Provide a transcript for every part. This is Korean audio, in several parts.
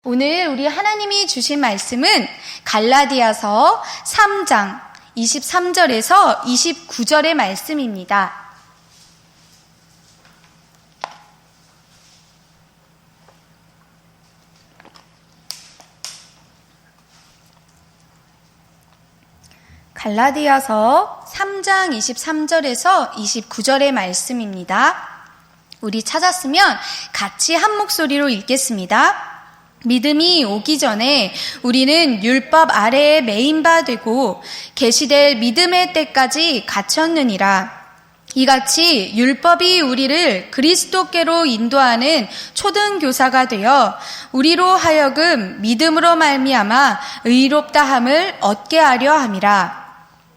오늘 우리 하나님이 주신 말씀은 갈라디아서 3장 23절에서 29절의 말씀입니다. 갈라디아서 3장 23절에서 29절의 말씀입니다. 우리 찾았으면 같이 한 목소리로 읽겠습니다. 믿음이 오기 전에 우리는 율법 아래에 매인 바 되고 계시될 믿음의 때까지 갇혔느니라. 이같이 율법이 우리를 그리스도께로 인도하는 초등교사가 되어 우리로 하여금 믿음으로 말미암아 의롭다함을 얻게 하려 함이라.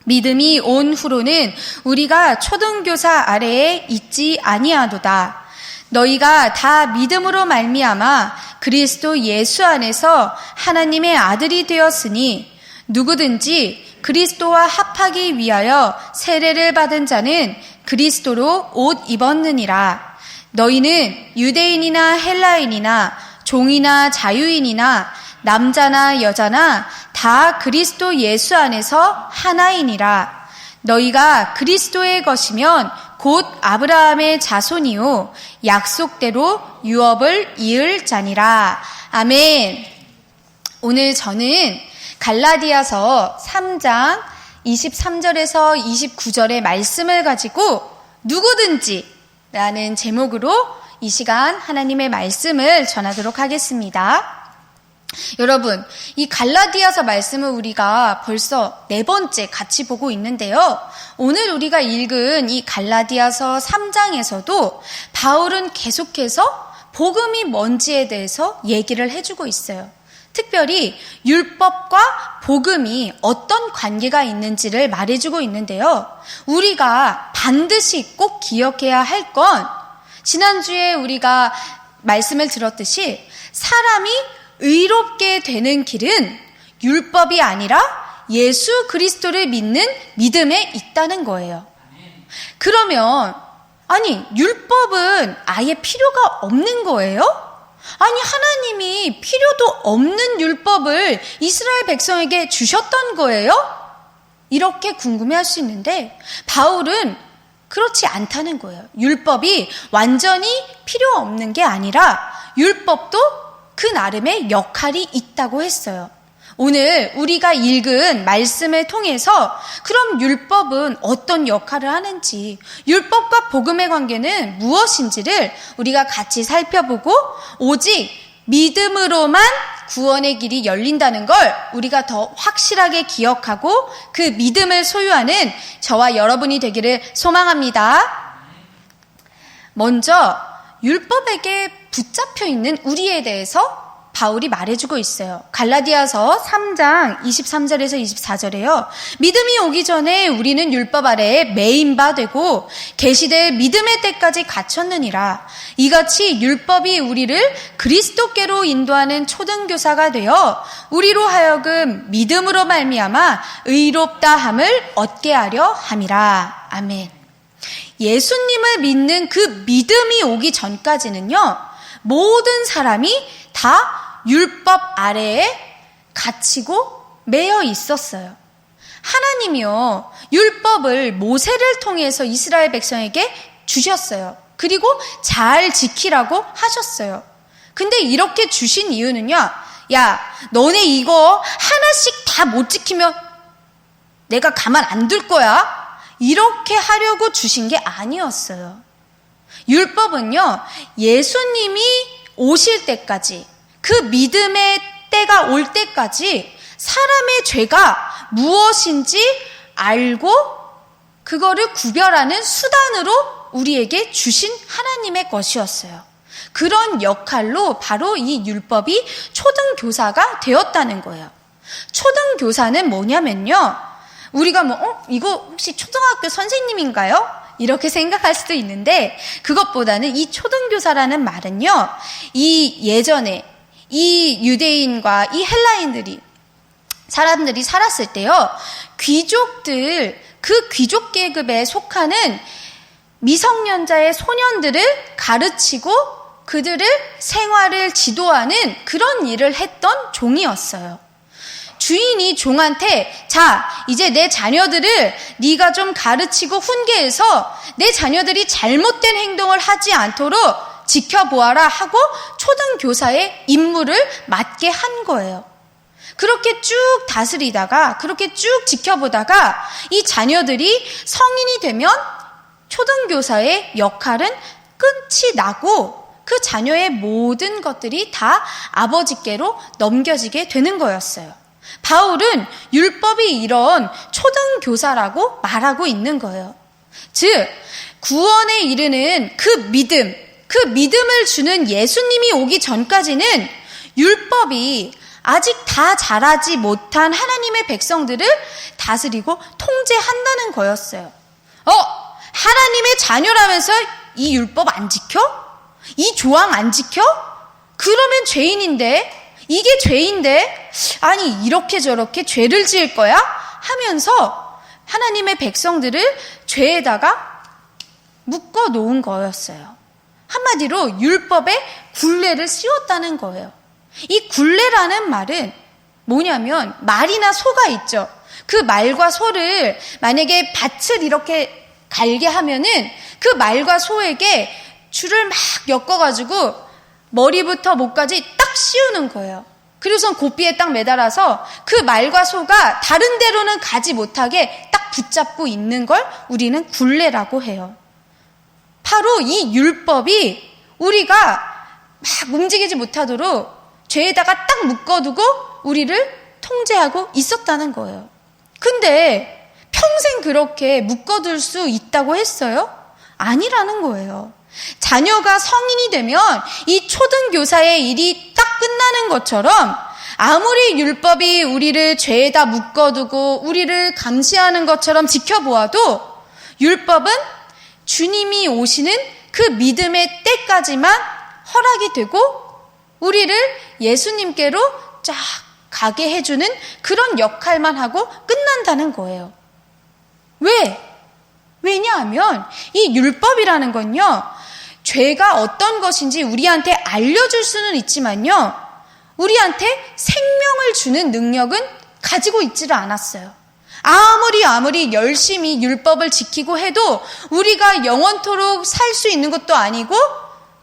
믿음이 온 후로는 우리가 초등교사 아래에 있지 아니하도다. 너희가 다 믿음으로 말미암아 그리스도 예수 안에서 하나님의 아들이 되었으니 누구든지 그리스도와 합하기 위하여 세례를 받은 자는 그리스도로 옷 입었느니라. 너희는 유대인이나 헬라인이나 종이나 자유인이나 남자나 여자나 다 그리스도 예수 안에서 하나이니라. 너희가 그리스도의 것이면 곧 아브라함의 자손이요 약속대로 유업을 이을 자니라. 아멘. 오늘 저는 갈라디아서 3장 23절에서 29절의 말씀을 가지고 누구든지 라는 제목으로 이 시간 하나님의 말씀을 전하도록 하겠습니다. 여러분, 이 갈라디아서 말씀을 우리가 벌써 4번째 같이 보고 있는데요. 오늘 우리가 읽은 이 갈라디아서 3장에서도 바울은 계속해서 복음이 뭔지에 대해서 얘기를 해주고 있어요. 특별히 율법과 복음이 어떤 관계가 있는지를 말해주고 있는데요. 우리가 반드시 꼭 기억해야 할 건 지난주에 우리가 말씀을 들었듯이 사람이 의롭게 되는 길은 율법이 아니라 예수 그리스도를 믿는 믿음에 있다는 거예요. 그러면 아니 율법은 아예 필요가 없는 거예요? 아니 하나님이 필요도 없는 율법을 이스라엘 백성에게 주셨던 거예요? 이렇게 궁금해할 수 있는데 바울은 그렇지 않다는 거예요. 율법이 완전히 필요 없는 게 아니라 율법도 그 나름의 역할이 있다고 했어요. 오늘 우리가 읽은 말씀을 통해서 그럼 율법은 어떤 역할을 하는지, 율법과 복음의 관계는 무엇인지를 우리가 같이 살펴보고 오직 믿음으로만 구원의 길이 열린다는 걸 우리가 더 확실하게 기억하고 그 믿음을 소유하는 저와 여러분이 되기를 소망합니다. 먼저 율법에게 붙잡혀 있는 우리에 대해서 바울이 말해주고 있어요. 갈라디아서 3장 23절에서 24절에요. 믿음이 오기 전에 우리는 율법 아래에 매인 바 되고 계시될 믿음의 때까지 갇혔느니라. 이같이 율법이 우리를 그리스도께로 인도하는 초등교사가 되어 우리로 하여금 믿음으로 말미암아 의롭다함을 얻게 하려 함이라. 아멘. 예수님을 믿는 그 믿음이 오기 전까지는요. 모든 사람이 다 율법 아래에 갇히고 매여 있었어요. 하나님이요, 율법을 모세를 통해서 이스라엘 백성에게 주셨어요. 그리고 잘 지키라고 하셨어요. 근데 이렇게 주신 이유는요, 야, 너네 이거 하나씩 다 못 지키면 내가 가만 안 둘 거야. 이렇게 하려고 주신 게 아니었어요. 율법은요, 예수님이 오실 때까지, 그 믿음의 때가 올 때까지 사람의 죄가 무엇인지 알고 그거를 구별하는 수단으로 우리에게 주신 하나님의 것이었어요. 그런 역할로 바로 이 율법이 초등교사가 되었다는 거예요. 초등교사는 뭐냐면요, 우리가 이거 혹시 초등학교 선생님인가요? 이렇게 생각할 수도 있는데 그것보다는 이 초등교사라는 말은요, 이 예전에 이 유대인과 이 헬라인들이 사람들이 살았을 때요, 귀족들, 그 귀족 계급에 속하는 미성년자의 소년들을 가르치고 그들을 생활을 지도하는 그런 일을 했던 종이었어요. 주인이 종한테 자, 이제 내 자녀들을 네가 좀 가르치고 훈계해서 내 자녀들이 잘못된 행동을 하지 않도록 지켜보아라 하고 초등교사의 임무를 맡게 한 거예요. 그렇게 쭉 다스리다가 그렇게 쭉 지켜보다가 이 자녀들이 성인이 되면 초등교사의 역할은 끝이 나고 그 자녀의 모든 것들이 다 아버지께로 넘겨지게 되는 거였어요. 바울은 율법이 이런 초등교사라고 말하고 있는 거예요. 즉 구원에 이르는 그 믿음을 주는 예수님이 오기 전까지는 율법이 아직 다 자라지 못한 하나님의 백성들을 다스리고 통제한다는 거였어요. 하나님의 자녀라면서 이 율법 안 지켜? 이 조항 안 지켜? 그러면 죄인인데? 이게 죄인데? 아니 이렇게 저렇게 죄를 지을 거야? 하면서 하나님의 백성들을 죄에다가 묶어 놓은 거였어요. 한마디로 율법에 굴레를 씌웠다는 거예요. 이 굴레라는 말은 뭐냐면 말이나 소가 있죠. 그 말과 소를 만약에 밭을 이렇게 갈게 하면은 그 말과 소에게 줄을 막 엮어가지고 머리부터 목까지 딱 씌우는 거예요. 그리고선 고삐에 딱 매달아서 그 말과 소가 다른 데로는 가지 못하게 딱 붙잡고 있는 걸 우리는 굴레라고 해요. 바로 이 율법이 우리가 막 움직이지 못하도록 죄에다가 딱 묶어두고 우리를 통제하고 있었다는 거예요. 근데 평생 그렇게 묶어둘 수 있다고 했어요? 아니라는 거예요. 자녀가 성인이 되면 이 초등교사의 일이 딱 끝나는 것처럼 아무리 율법이 우리를 죄에다 묶어두고 우리를 감시하는 것처럼 지켜보아도 율법은 주님이 오시는 그 믿음의 때까지만 허락이 되고 우리를 예수님께로 쫙 가게 해주는 그런 역할만 하고 끝난다는 거예요. 왜? 왜냐하면 이 율법이라는 건요, 죄가 어떤 것인지 우리한테 알려줄 수는 있지만요, 우리한테 생명을 주는 능력은 가지고 있지를 않았어요. 아무리 열심히 율법을 지키고 해도 우리가 영원토록 살 수 있는 것도 아니고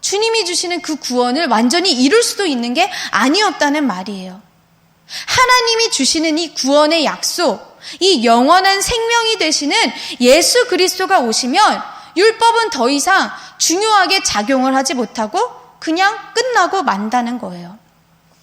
주님이 주시는 그 구원을 완전히 이룰 수도 있는 게 아니었다는 말이에요. 하나님이 주시는 이 구원의 약속, 이 영원한 생명이 되시는 예수 그리스도가 오시면 율법은 더 이상 중요하게 작용을 하지 못하고 그냥 끝나고 만다는 거예요.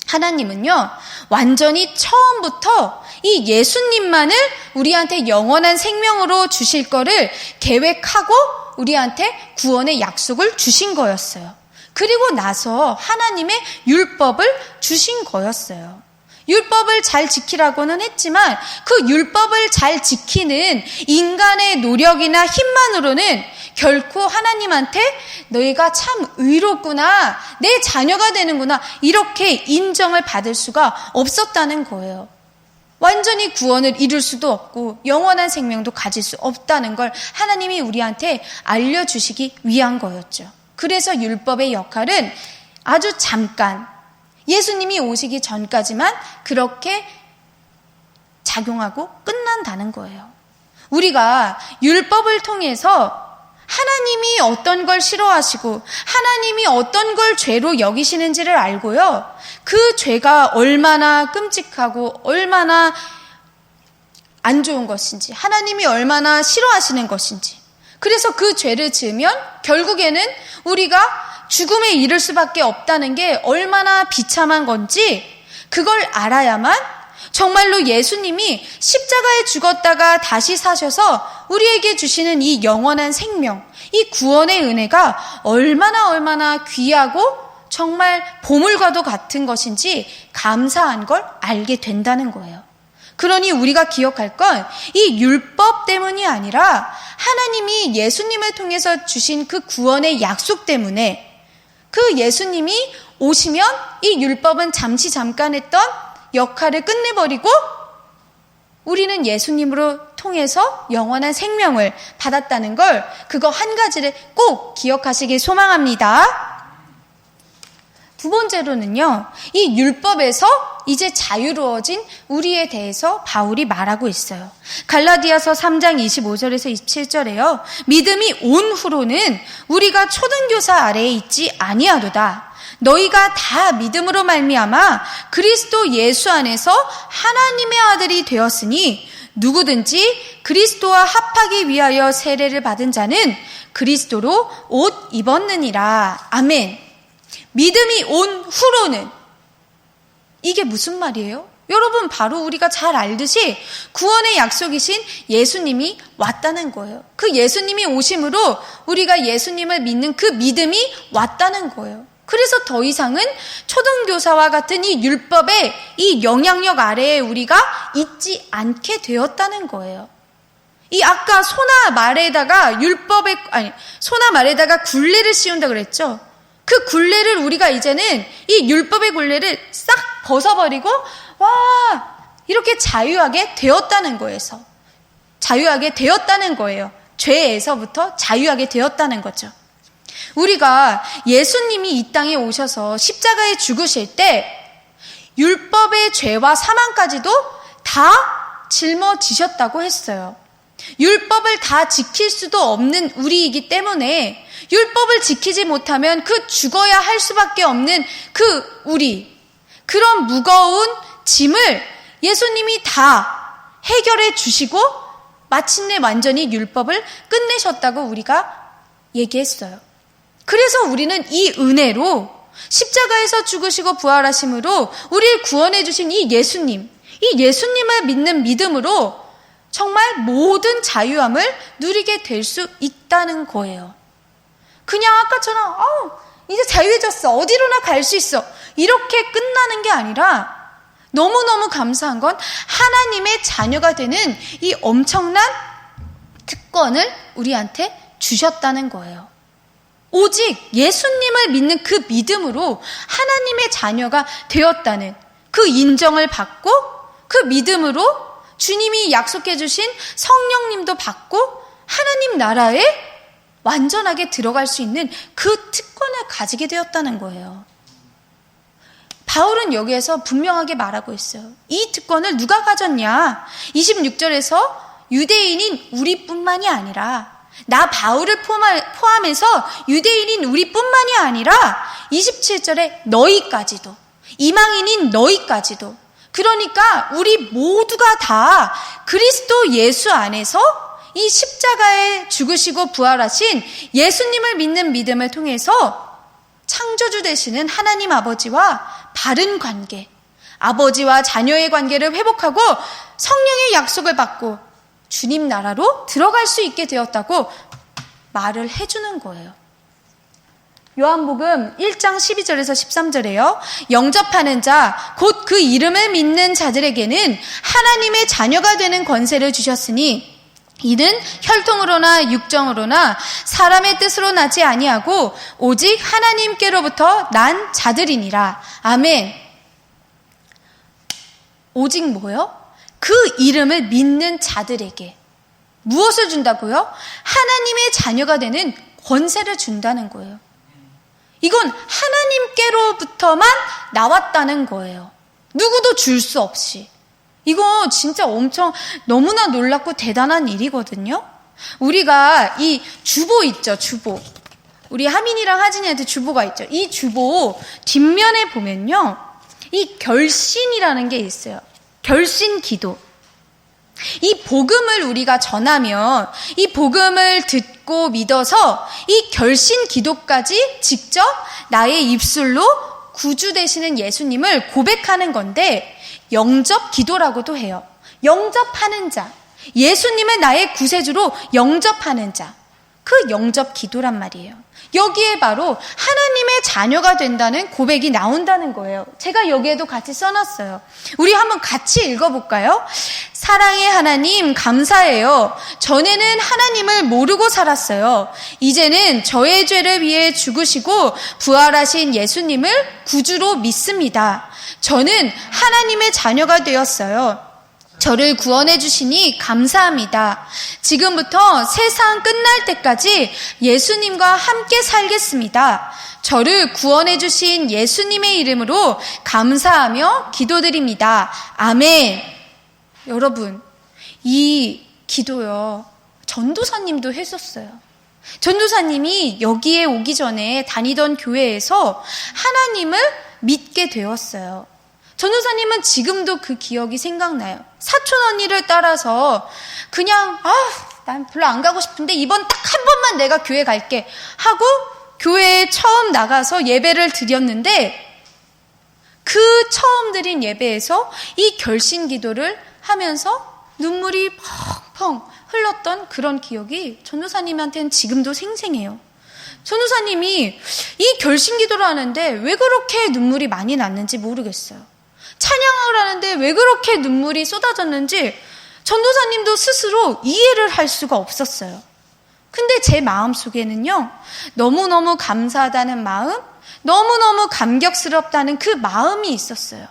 하나님은요, 완전히 처음부터 이 예수님만을 우리한테 영원한 생명으로 주실 거를 계획하고 우리한테 구원의 약속을 주신 거였어요. 그리고 나서 하나님의 율법을 주신 거였어요. 율법을 잘 지키라고는 했지만 그 율법을 잘 지키는 인간의 노력이나 힘만으로는 결코 하나님한테 너희가 참 의롭구나, 내 자녀가 되는구나, 이렇게 인정을 받을 수가 없었다는 거예요. 완전히 구원을 이룰 수도 없고 영원한 생명도 가질 수 없다는 걸 하나님이 우리한테 알려주시기 위한 거였죠. 그래서 율법의 역할은 아주 잠깐, 예수님이 오시기 전까지만 그렇게 작용하고 끝난다는 거예요. 우리가 율법을 통해서 하나님이 어떤 걸 싫어하시고 하나님이 어떤 걸 죄로 여기시는지를 알고요, 그 죄가 얼마나 끔찍하고 얼마나 안 좋은 것인지, 하나님이 얼마나 싫어하시는 것인지, 그래서 그 죄를 지으면 결국에는 우리가 죽음에 이를 수밖에 없다는 게 얼마나 비참한 건지 그걸 알아야만 정말로 예수님이 십자가에 죽었다가 다시 사셔서 우리에게 주시는 이 영원한 생명, 이 구원의 은혜가 얼마나 귀하고 정말 보물과도 같은 것인지 감사한 걸 알게 된다는 거예요. 그러니 우리가 기억할 건 이 율법 때문이 아니라 하나님이 예수님을 통해서 주신 그 구원의 약속 때문에, 그 예수님이 오시면 이 율법은 잠깐 했던 역할을 끝내버리고 우리는 예수님으로 통해서 영원한 생명을 받았다는 걸, 그거 한 가지를 꼭 기억하시길 소망합니다. 두 번째로는요, 이 율법에서 이제 자유로워진 우리에 대해서 바울이 말하고 있어요. 갈라디아서 3장 25절에서 27절에요. 믿음이 온 후로는 우리가 초등교사 아래에 있지 아니하도다. 너희가 다 믿음으로 말미암아 그리스도 예수 안에서 하나님의 아들이 되었으니 누구든지 그리스도와 합하기 위하여 세례를 받은 자는 그리스도로 옷 입었느니라. 아멘. 믿음이 온 후로는, 이게 무슨 말이에요? 여러분, 바로 우리가 잘 알듯이 구원의 약속이신 예수님이 왔다는 거예요. 그 예수님이 오심으로 우리가 예수님을 믿는 그 믿음이 왔다는 거예요. 그래서 더 이상은 초등교사와 같은 이 율법의 이 영향력 아래에 우리가 있지 않게 되었다는 거예요. 이 아까 소나 말에다가 소나 말에다가 굴레를 씌운다 그랬죠. 그 굴레를 우리가 이제는 이 율법의 굴레를 싹 벗어버리고 이렇게 자유하게 되었다는 거예요. 죄에서부터 자유하게 되었다는 거죠. 우리가 예수님이 이 땅에 오셔서 십자가에 죽으실 때 율법의 죄와 사망까지도 다 짊어지셨다고 했어요. 율법을 다 지킬 수도 없는 우리이기 때문에 율법을 지키지 못하면 그 죽어야 할 수밖에 없는 그 우리, 그런 무거운 짐을 예수님이 다 해결해 주시고 마침내 완전히 율법을 끝내셨다고 우리가 얘기했어요. 그래서 우리는 이 은혜로 십자가에서 죽으시고 부활하심으로 우리를 구원해 주신 이 예수님을 믿는 믿음으로 정말 모든 자유함을 누리게 될 수 있다는 거예요. 그냥 아까처럼 이제 자유해졌어, 어디로나 갈 수 있어, 이렇게 끝나는 게 아니라 너무너무 감사한 건 하나님의 자녀가 되는 이 엄청난 특권을 우리한테 주셨다는 거예요. 오직 예수님을 믿는 그 믿음으로 하나님의 자녀가 되었다는 그 인정을 받고, 그 믿음으로 주님이 약속해 주신 성령님도 받고 하나님 나라에 완전하게 들어갈 수 있는 그 특권을 가지게 되었다는 거예요. 바울은 여기에서 분명하게 말하고 있어요. 이 특권을 누가 가졌냐? 26절에서 유대인인 우리뿐만이 아니라, 나 바울을 포함해서 유대인인 우리뿐만이 아니라 27절에 너희까지도, 이방인인 너희까지도, 그러니까 우리 모두가 다 그리스도 예수 안에서 이 십자가에 죽으시고 부활하신 예수님을 믿는 믿음을 통해서 창조주 되시는 하나님 아버지와 바른 관계, 아버지와 자녀의 관계를 회복하고 성령의 약속을 받고 주님 나라로 들어갈 수 있게 되었다고 말을 해주는 거예요. 요한복음 1장 12절에서 13절에요. 영접하는 자, 곧 그 이름을 믿는 자들에게는 하나님의 자녀가 되는 권세를 주셨으니 이는 혈통으로나 육정으로나 사람의 뜻으로 나지 아니하고 오직 하나님께로부터 난 자들이니라. 아멘. 오직 뭐요? 그 이름을 믿는 자들에게 무엇을 준다고요? 하나님의 자녀가 되는 권세를 준다는 거예요. 이건 하나님께로부터만 나왔다는 거예요. 누구도 줄 수 없이. 이거 진짜 엄청 너무나 놀랍고 대단한 일이거든요. 우리가 이 주보 있죠, 주보. 우리 하민이랑 하진이한테 주보가 있죠. 이 주보 뒷면에 보면요, 이 결신이라는 게 있어요. 결신 기도. 이 복음을 우리가 전하면 이 복음을 듣고 믿어서 이 결신 기도까지 직접 나의 입술로 구주 되시는 예수님을 고백하는 건데, 영접 기도라고도 해요. 영접하는 자, 예수님을 나의 구세주로 영접하는 자, 그 영접 기도란 말이에요. 여기에 바로 하나님의 자녀가 된다는 고백이 나온다는 거예요. 제가 여기에도 같이 써놨어요. 우리 한번 같이 읽어볼까요? 사랑의 하나님 감사해요. 전에는 하나님을 모르고 살았어요. 이제는 저의 죄를 위해 죽으시고 부활하신 예수님을 구주로 믿습니다. 저는 하나님의 자녀가 되었어요. 저를 구원해 주시니 감사합니다. 지금부터 세상 끝날 때까지 예수님과 함께 살겠습니다. 저를 구원해 주신 예수님의 이름으로 감사하며 기도드립니다. 아멘. 여러분, 이 기도요, 전도사님도 했었어요. 전도사님이 여기에 오기 전에 다니던 교회에서 하나님을 믿게 되었어요. 전도사님은 지금도 그 기억이 생각나요. 사촌 언니를 따라서 그냥 난 별로 안 가고 싶은데 이번 딱 한 번만 내가 교회 갈게 하고 교회에 처음 나가서 예배를 드렸는데, 그 처음 드린 예배에서 이 결신 기도를 하면서 눈물이 펑펑 흘렀던 그런 기억이 전도사님한테는 지금도 생생해요. 전도사님이 이 결신 기도를 하는데 왜 그렇게 눈물이 많이 났는지 모르겠어요. 찬양을 하는데 왜 그렇게 눈물이 쏟아졌는지 전도사님도 스스로 이해를 할 수가 없었어요. 근데 제 마음속에는요, 너무너무 감사하다는 마음, 너무너무 감격스럽다는 그 마음이 있었어요.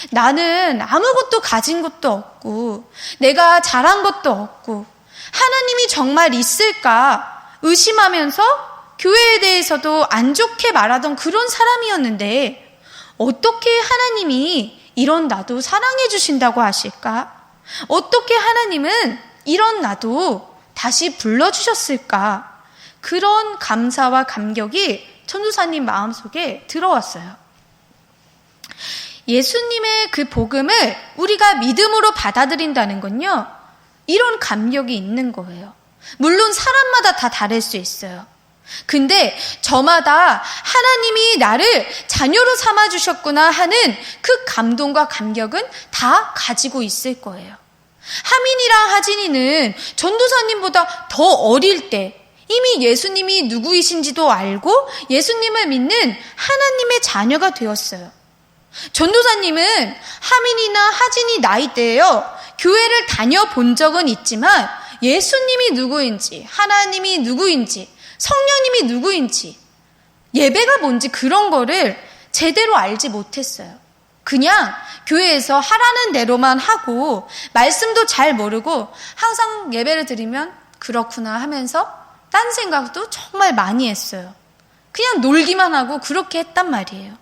나는 아무것도 가진 것도 없고 내가 잘한 것도 없고 하나님이 정말 있을까 의심하면서 교회에 대해서도 안 좋게 말하던 그런 사람이었는데, 어떻게 하나님이 이런 나도 사랑해 주신다고 하실까? 어떻게 하나님은 이런 나도 다시 불러주셨을까? 그런 감사와 감격이 전도사님 마음속에 들어왔어요. 예수님의 그 복음을 우리가 믿음으로 받아들인다는 건요, 이런 감격이 있는 거예요. 물론 사람마다 다 다를 수 있어요. 근데 저마다 하나님이 나를 자녀로 삼아주셨구나 하는 그 감동과 감격은 다 가지고 있을 거예요. 하민이랑 하진이는 전도사님보다 더 어릴 때 이미 예수님이 누구이신지도 알고 예수님을 믿는 하나님의 자녀가 되었어요. 전도사님은 하민이나 하진이 나이대에요, 교회를 다녀본 적은 있지만 예수님이 누구인지, 하나님이 누구인지, 성령님이 누구인지, 예배가 뭔지 그런 거를 제대로 알지 못했어요. 그냥 교회에서 하라는 대로만 하고 말씀도 잘 모르고 항상 예배를 드리면 그렇구나 하면서 딴 생각도 정말 많이 했어요. 그냥 놀기만 하고 그렇게 했단 말이에요.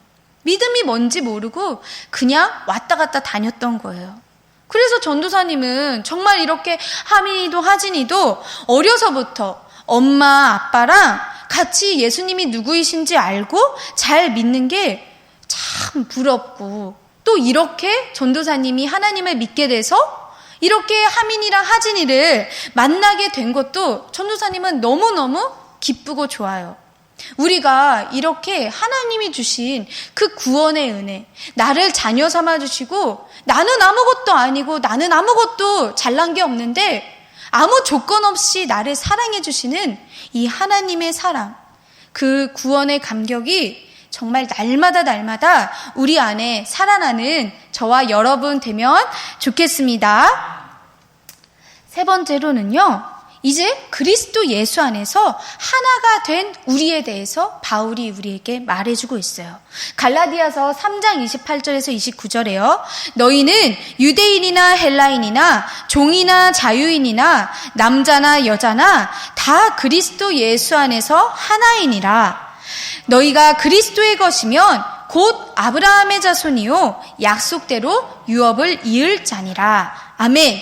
믿음이 뭔지 모르고 그냥 왔다 갔다 다녔던 거예요. 그래서 전도사님은 정말 이렇게 하민이도 하진이도 어려서부터 엄마 아빠랑 같이 예수님이 누구이신지 알고 잘 믿는 게 참 부럽고, 또 이렇게 전도사님이 하나님을 믿게 돼서 이렇게 하민이랑 하진이를 만나게 된 것도 전도사님은 너무너무 기쁘고 좋아요. 우리가 이렇게 하나님이 주신 그 구원의 은혜, 나를 자녀 삼아주시고 나는 아무것도 아니고 나는 아무것도 잘난 게 없는데 아무 조건 없이 나를 사랑해 주시는 이 하나님의 사랑, 그 구원의 감격이 정말 날마다 우리 안에 살아나는 저와 여러분 되면 좋겠습니다. 세 번째로는요, 이제 그리스도 예수 안에서 하나가 된 우리에 대해서 바울이 우리에게 말해주고 있어요. 갈라디아서 3장 28절에서 29절에요. 너희는 유대인이나 헬라인이나 종이나 자유인이나 남자나 여자나 다 그리스도 예수 안에서 하나이니라. 너희가 그리스도의 것이면 곧 아브라함의 자손이요 약속대로 유업을 이을 자니라. 아멘.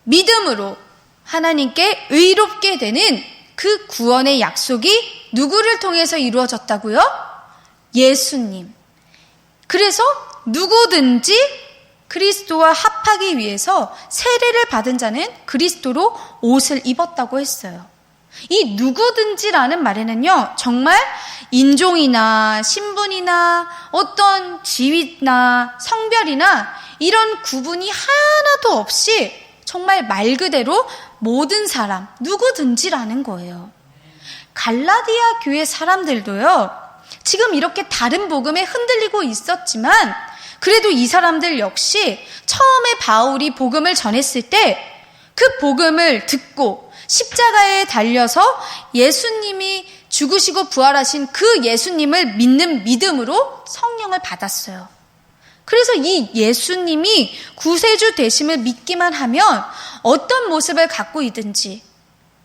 믿음으로 하나님께 의롭게 되는 그 구원의 약속이 누구를 통해서 이루어졌다고요? 예수님. 그래서 누구든지 그리스도와 합하기 위해서 세례를 받은 자는 그리스도로 옷을 입었다고 했어요. 이 누구든지라는 말에는요, 정말 인종이나 신분이나 어떤 지위나 성별이나 이런 구분이 하나도 없이 정말 말 그대로 모든 사람, 누구든지라는 거예요. 갈라디아 교회 사람들도요, 지금 이렇게 다른 복음에 흔들리고 있었지만 그래도 이 사람들 역시 처음에 바울이 복음을 전했을 때 그 복음을 듣고 십자가에 달려서 예수님이 죽으시고 부활하신 그 예수님을 믿는 믿음으로 성령을 받았어요. 그래서 이 예수님이 구세주 되심을 믿기만 하면 어떤 모습을 갖고 있든지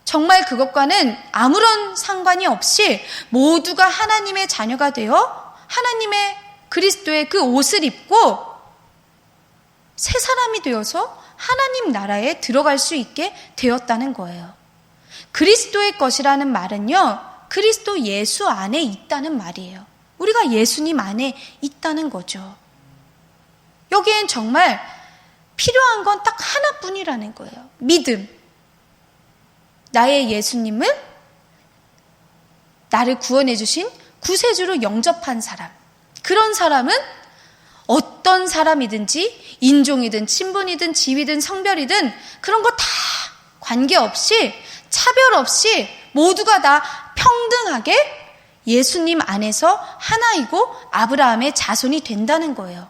정말 그것과는 아무런 상관이 없이 모두가 하나님의 자녀가 되어 하나님의 그리스도의 그 옷을 입고 새 사람이 되어서 하나님 나라에 들어갈 수 있게 되었다는 거예요. 그리스도의 것이라는 말은요, 그리스도 예수 안에 있다는 말이에요. 우리가 예수님 안에 있다는 거죠. 여기엔 정말 필요한 건 딱 하나뿐이라는 거예요. 믿음. 나의 예수님을 나를 구원해 주신 구세주로 영접한 사람. 그런 사람은 어떤 사람이든지 인종이든 친분이든 지위든 성별이든 그런 거 다 관계없이 차별 없이 모두가 다 평등하게 예수님 안에서 하나이고 아브라함의 자손이 된다는 거예요.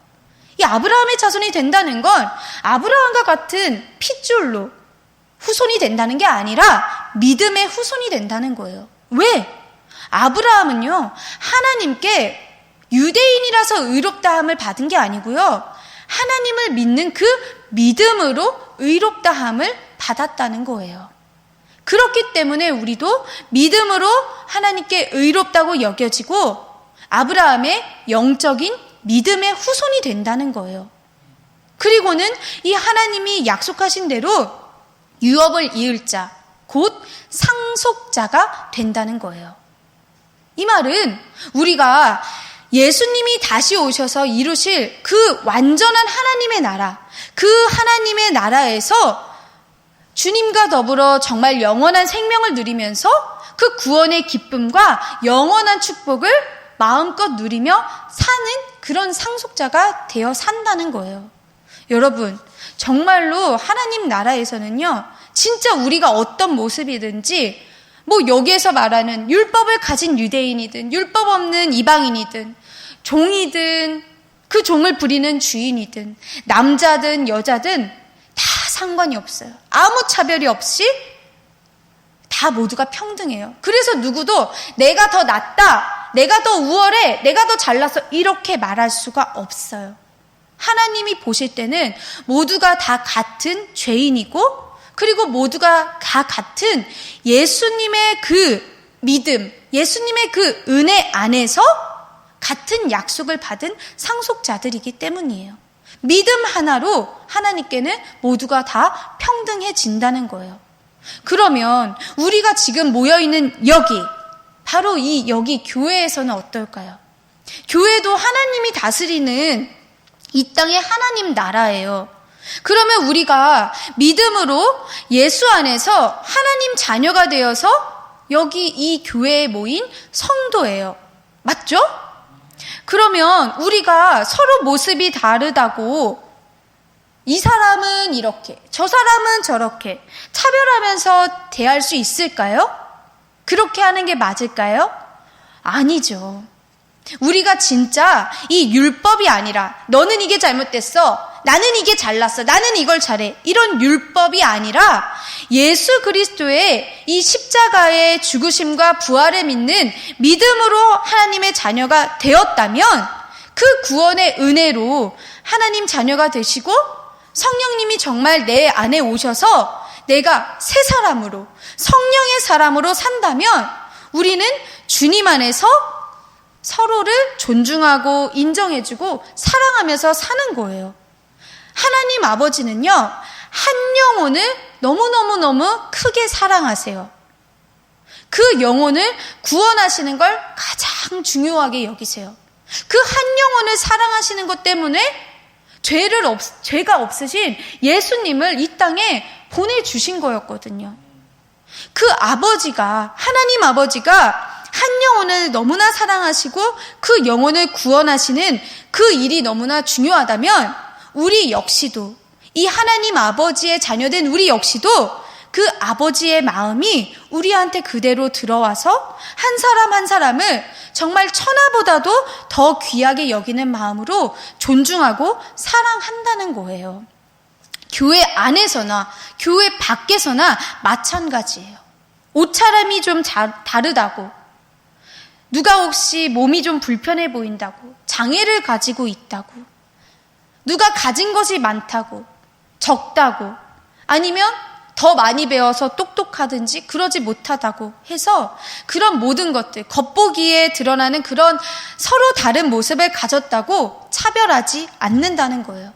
이 아브라함의 자손이 된다는 건 아브라함과 같은 핏줄로 후손이 된다는 게 아니라 믿음의 후손이 된다는 거예요. 왜? 아브라함은요, 하나님께 유대인이라서 의롭다함을 받은 게 아니고요, 하나님을 믿는 그 믿음으로 의롭다함을 받았다는 거예요. 그렇기 때문에 우리도 믿음으로 하나님께 의롭다고 여겨지고 아브라함의 영적인 믿음의 후손이 된다는 거예요. 그리고는 이 하나님이 약속하신 대로 유업을 이을 자, 곧 상속자가 된다는 거예요. 이 말은 우리가 예수님이 다시 오셔서 이루실 그 완전한 하나님의 나라, 그 하나님의 나라에서 주님과 더불어 정말 영원한 생명을 누리면서 그 구원의 기쁨과 영원한 축복을 마음껏 누리며 사는 그런 상속자가 되어 산다는 거예요. 여러분, 정말로 하나님 나라에서는요, 진짜 우리가 어떤 모습이든지 여기에서 말하는 율법을 가진 유대인이든 율법 없는 이방인이든 종이든 그 종을 부리는 주인이든 남자든 여자든 다 상관이 없어요. 아무 차별이 없이 다 모두가 평등해요. 그래서 누구도 내가 더 낫다, 내가 더 우월해, 내가 더 잘났어 이렇게 말할 수가 없어요. 하나님이 보실 때는 모두가 다 같은 죄인이고 그리고 모두가 다 같은 예수님의 그 믿음, 예수님의 그 은혜 안에서 같은 약속을 받은 상속자들이기 때문이에요. 믿음 하나로 하나님께는 모두가 다 평등해진다는 거예요. 그러면 우리가 지금 모여있는 여기, 바로 이 여기 교회에서는 어떨까요? 교회도 하나님이 다스리는 이 땅의 하나님 나라예요. 그러면 우리가 믿음으로 예수 안에서 하나님 자녀가 되어서 여기 이 교회에 모인 성도예요. 맞죠? 그러면 우리가 서로 모습이 다르다고 이 사람은 이렇게, 저 사람은 저렇게 차별하면서 대할 수 있을까요? 그렇게 하는 게 맞을까요? 아니죠. 우리가 진짜 이 율법이 아니라 너는 이게 잘못됐어, 나는 이게 잘났어, 나는 이걸 잘해, 이런 율법이 아니라 예수 그리스도의 이 십자가의 죽으심과 부활을 믿는 믿음으로 하나님의 자녀가 되었다면 그 구원의 은혜로 하나님 자녀가 되시고 성령님이 정말 내 안에 오셔서 내가 새 사람으로, 성령의 사람으로 산다면 우리는 주님 안에서 서로를 존중하고 인정해주고 사랑하면서 사는 거예요. 하나님 아버지는요, 한 영혼을 너무너무너무 크게 사랑하세요. 그 영혼을 구원하시는 걸 가장 중요하게 여기세요. 그 한 영혼을 사랑하시는 것 때문에 죄가 없으신 예수님을 이 땅에 보내주신 거였거든요. 그 아버지가, 하나님 아버지가 한 영혼을 너무나 사랑하시고 그 영혼을 구원하시는 그 일이 너무나 중요하다면 우리 역시도, 이 하나님 아버지의 자녀된 우리 역시도 그 아버지의 마음이 우리한테 그대로 들어와서 한 사람 한 사람을 정말 천하보다도 더 귀하게 여기는 마음으로 존중하고 사랑한다는 거예요. 교회 안에서나 교회 밖에서나 마찬가지예요. 옷차림이 좀 다르다고, 누가 혹시 몸이 좀 불편해 보인다고, 장애를 가지고 있다고, 누가 가진 것이 많다고, 적다고, 아니면 더 많이 배워서 똑똑하든지 그러지 못하다고 해서 그런 모든 것들, 겉보기에 드러나는 그런 서로 다른 모습을 가졌다고 차별하지 않는다는 거예요.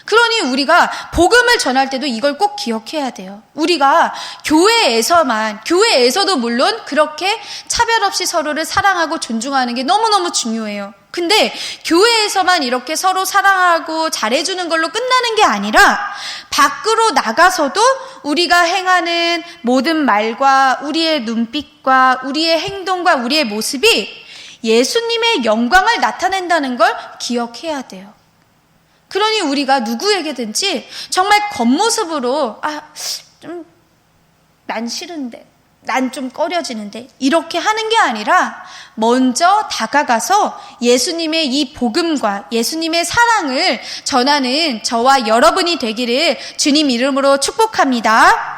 그러니 우리가 복음을 전할 때도 이걸 꼭 기억해야 돼요. 우리가 교회에서도 물론 그렇게 차별 없이 서로를 사랑하고 존중하는 게 너무너무 중요해요. 근데 교회에서만 이렇게 서로 사랑하고 잘해주는 걸로 끝나는 게 아니라 밖으로 나가서도 우리가 행하는 모든 말과 우리의 눈빛과 우리의 행동과 우리의 모습이 예수님의 영광을 나타낸다는 걸 기억해야 돼요. 그러니 우리가 누구에게든지 정말 겉모습으로 난 싫은데, 난 좀 꺼려지는데 이렇게 하는 게 아니라 먼저 다가가서 예수님의 이 복음과 예수님의 사랑을 전하는 저와 여러분이 되기를 주님 이름으로 축복합니다.